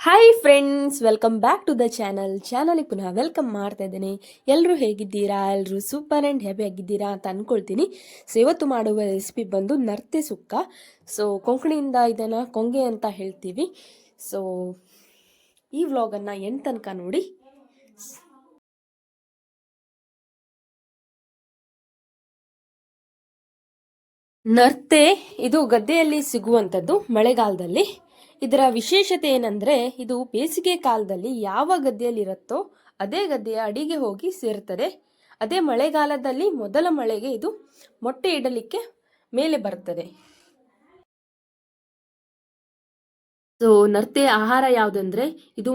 Hi friends, welcome back to the ಚಾನಲ್ಗೆ ಪುನಃ welcome ಮಾಡ್ತಾ ಇದ್ದೇನೆ. ಎಲ್ಲರೂ ಹೇಗಿದ್ದೀರಾ? ಎಲ್ಲರೂ ಸೂಪರ್ ಆ್ಯಂಡ್ ಹ್ಯಾಪಿ ಆಗಿದ್ದೀರಾ ಅಂತ ಅಂದ್ಕೊಳ್ತೀನಿ. ಸೊ ಇವತ್ತು ಮಾಡುವ ರೆಸಿಪಿ ಬಂದು ನರ್ತೆ ಸುಕ್ಕ. ಸೊ ಕೊಂಕಣಿಯಿಂದ ಇದನ್ನು ಕೊಂಗೆ ಅಂತ ಹೇಳ್ತೀವಿ. ಸೊ ಈ ವ್ಲಾಗನ್ನು ಎಂಡ್ ತನಕ ನೋಡಿ. ನರ್ತೆ ಇದು ಗದ್ದೆಯಲ್ಲಿ ಸಿಗುವಂಥದ್ದು ಮಳೆಗಾಲದಲ್ಲಿ. ಇದರ ವಿಶೇಷತೆ ಏನಂದರೆ, ಇದು ಬೇಸಿಗೆ ಕಾಲದಲ್ಲಿ ಯಾವ ಗದ್ದೆಯಲ್ಲಿರುತ್ತೋ ಅದೇ ಗದ್ದೆಯ ಅಡಿಗೆ ಹೋಗಿ ಸೇರ್ತದೆ. ಅದೇ ಮಳೆಗಾಲದಲ್ಲಿ ಮೊದಲ ಮಳೆಗೆ ಇದು ಮೊಟ್ಟೆ ಇಡಲಿಕ್ಕೆ ಮೇಲೆ ಬರ್ತದೆ. ಸೊ ನರ್ತೆಯ ಆಹಾರ ಯಾವುದಂದ್ರೆ, ಇದು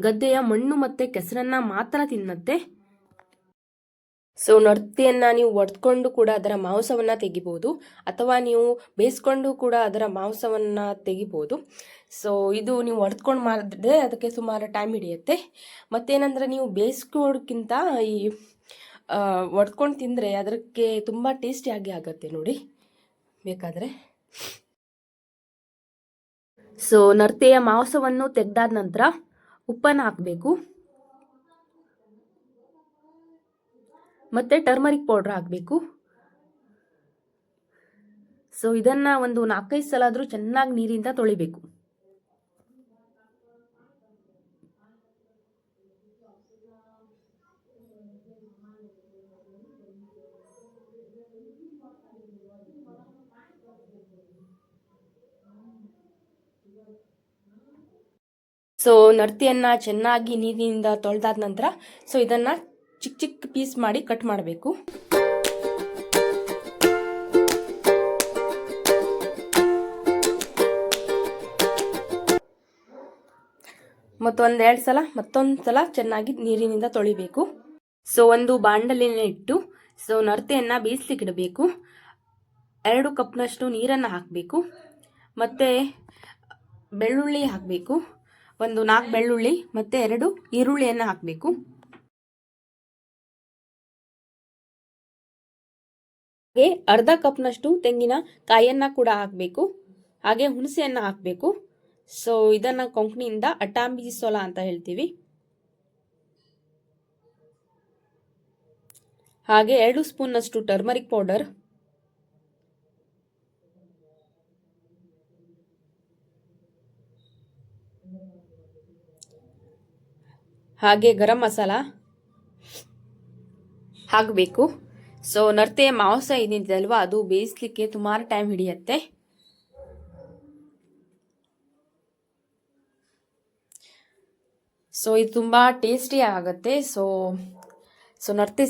ಗದ್ದೆಯ ಮಣ್ಣು ಮತ್ತೆ ಕೆಸರನ್ನ ಮಾತ್ರ ತಿನ್ನತ್ತೆ. ಸೊ ನರ್ತೆಯನ್ನ ನೀವು ಒಡೆದುಕೊಂಡು ಕೂಡ ಅದರ ಮಾಂಸವನ್ನ ತೆಗಿಬಹುದು, ಅಥವಾ ನೀವು ಬೇಯಿಸ್ಕೊಂಡು ಕೂಡ ಅದರ ಮಾಂಸವನ್ನ ತೆಗಿಬಹುದು. ಸೊ ಇದು ನೀವು ಒಡೆದುಕೊಂಡು ಮಾಡಿದ್ರೆ ಅದಕ್ಕೆ ಸುಮಾರು ಟೈಮ್ ಹಿಡಿಯುತ್ತೆ. ಮತ್ತೇನಂದ್ರೆ, ನೀವು ಬೇಯಿಸ್ಕೋದಕ್ಕಿಂತ ಈ ಒಡೆದುಕೊಂಡು ತಿಂದರೆ ಅದಕ್ಕೆ ತುಂಬ ಟೇಸ್ಟಿಯಾಗಿ ಆಗುತ್ತೆ ನೋಡಿ ಬೇಕಾದರೆ. ಸೊ ನರ್ತೆಯ ಮಾಂಸವನ್ನು ತೆಗೆದಾದ ನಂತರ ಉಪ್ಪನ್ನು ಹಾಕಬೇಕು, ಮತ್ತೆ ಟರ್ಮರಿಕ್ ಪೌಡರ್ ಹಾಕಬೇಕು. ಸೊ ಇದನ್ನ ಒಂದು 4-5 ಸಲ ಆದರೂ ಚೆನ್ನಾಗಿ ನೀರಿಂದ ತೊಳಿಬೇಕು. ಸೊ ನರ್ತಿಯನ್ನ ಚೆನ್ನಾಗಿ ನೀರಿನಿಂದ ತೊಳೆದಾದ ನಂತರ ಸೊ ಇದನ್ನ ಚಿಕ್ಕ ಚಿಕ್ಕ ಪೀಸ್ ಮಾಡಿ ಕಟ್ ಮಾಡಬೇಕು. ಮತ್ತೊಂದು ಸಲ ಚೆನ್ನಾಗಿ ನೀರಿನಿಂದ ತೊಳಿಬೇಕು. ಸೊ ಒಂದು ಬಾಂಡಲಿನ ಇಟ್ಟು ಸೊ ನರ್ತೆಯನ್ನ ಬೇಯಿಸ್ಲಿಕ್ಕೆ ಇಡಬೇಕು. 2 ಕಪ್ನಷ್ಟು ನೀರನ್ನು ಹಾಕಬೇಕು. ಮತ್ತೆ ಬೆಳ್ಳುಳ್ಳಿ ಹಾಕಬೇಕು, ಒಂದು 4 ಬೆಳ್ಳುಳ್ಳಿ ಮತ್ತೆ 2 ಈರುಳ್ಳಿಯನ್ನು ಹಾಕಬೇಕು. ಹಾಗೆ ಅರ್ಧ ಕಪ್ನಷ್ಟು ತೆಂಗಿನ ಕಾಯನ್ನ ಕೂಡ ಹಾಕಬೇಕು. ಹಾಗೆ ಹುಣಸೆಯನ್ನ ಹಾಕಬೇಕು. ಸೊ ಇದನ್ನ ಕೊಂಕಣಿಯಿಂದ ಅಟಾಂಬಿ ಸೊಲ ಅಂತ ಹೇಳ್ತೀವಿ. ಹಾಗೆ 2 ಸ್ಪೂನ್ನಷ್ಟು ಟರ್ಮರಿಕ್ ಪೌಡರ್, ಹಾಗೆ ಗರಂ ಮಸಾಲ ಹಾಕಬೇಕು. ಸೊ ನರ್ತೆಯ ಮಾಂಸ ಏನಿದೆ ಅಲ್ವಾ, ಅದು ಬೇಯಿಸ್ಲಿಕ್ಕೆ ಸುಮಾರು ಟೈಮ್ ಹಿಡಿಯುತ್ತೆ. ಸೊ ಇದು ತುಂಬಾ ಟೇಸ್ಟಿ ಆಗುತ್ತೆ. ಸೊ ನರ್ತೆ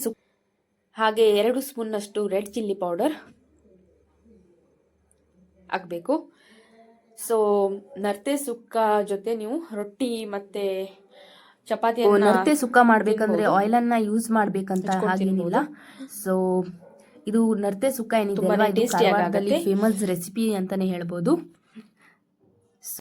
ಹಾಗೆ 2 ಸ್ಪೂನ್ನಷ್ಟು ರೆಡ್ ಚಿಲ್ಲಿ ಪೌಡರ್ ಹಾಕಬೇಕು. ಸೊ ನರ್ತೆ ಸುಕ್ಕ ಜೊತೆ ನೀವು ರೊಟ್ಟಿ ಮತ್ತೆ ಚಪಾತಿ. ನರ್ತೆ ಸುಕ್ಕ ಮಾಡ್ಬೇಕಂದ್ರೆ ಆಯಿಲ್ ಅನ್ನ ಯೂಸ್ ಮಾಡ್ಬೇಕಂತ ಹಾಗೇನಿಲ್ಲ. ಸೊ ಇದು ನರ್ತೆ ಸುಕ್ಕ ಏನಿದೆ ಫೇಮಸ್ ರೆಸಿಪಿ ಅಂತಾನೆ ಹೇಳ್ಬೋದು.